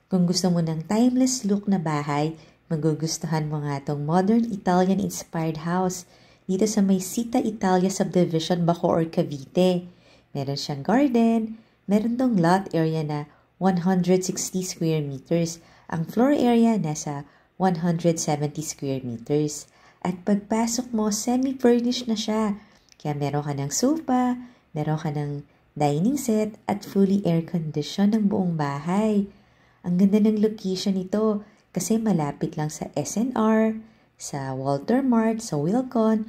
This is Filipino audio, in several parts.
Kung gusto mo ng timeless look na bahay, magugustuhan mo nga itong modern Italian-inspired house dito sa may Sita Italia Subdivision, Bacoor, Cavite. Meron siyang garden, meron tong lot area na 160 square meters. Ang floor area nasa 170 square meters. At pagpasok mo, semi-furnished na siya. Kaya meron ka ng sofa, meron ka ng dining set, at fully air-conditioned ng buong bahay. Ang ganda ng location nito kasi malapit lang sa SNR, sa Walter Mart, sa Wilcon.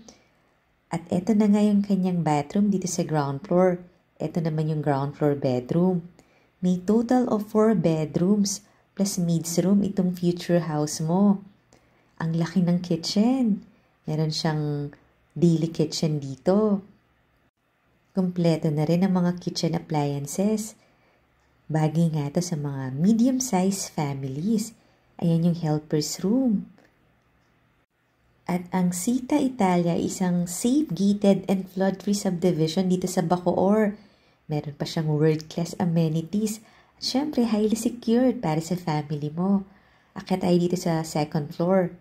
At eto na nga yung kanyang bathroom dito sa ground floor. Eto naman yung ground floor bedroom. May total of 4 bedrooms plus maids room itong future house mo. Ang laki ng kitchen. Meron siyang daily kitchen dito. Kompleto na rin ang mga kitchen appliances. Bagay nga to sa mga medium-sized families. Ayan yung helper's room. At ang Sita Italia, isang safe, gated, and flood-free subdivision dito sa Bacoor. Meron pa siyang world-class amenities. At syempre, highly secured para sa family mo. Akyat tayo dito sa second floor.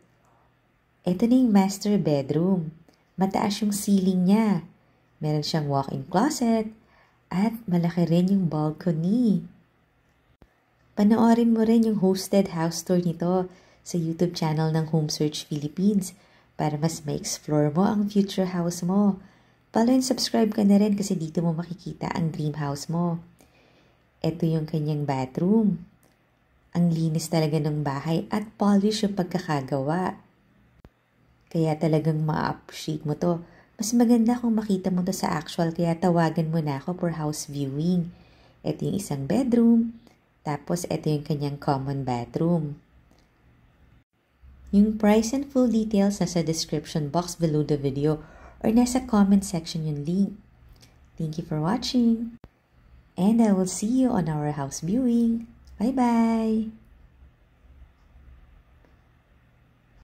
Ito na yung master bedroom. Mataas yung ceiling niya. Meron siyang walk-in closet. At malaki rin yung balcony. Panoorin mo rin yung hosted house tour nito sa YouTube channel ng Home Search Philippines para mas ma-explore mo ang future house mo. Follow and subscribe ka na rin kasi dito mo makikita ang dream house mo. Ito yung kanyang bathroom. Ang linis talaga ng bahay at polish yung pagkakagawa. Kaya talagang ma-appreciate mo to. Mas maganda kung makita mo to sa actual kaya tawagan mo na ako for house viewing. Ito yung isang bedroom. Tapos, ito yung kanyang common bathroom. Yung price and full details nasa description box below the video or nasa comment section yung link. Thank you for watching. And I will see you on our house viewing. Bye-bye!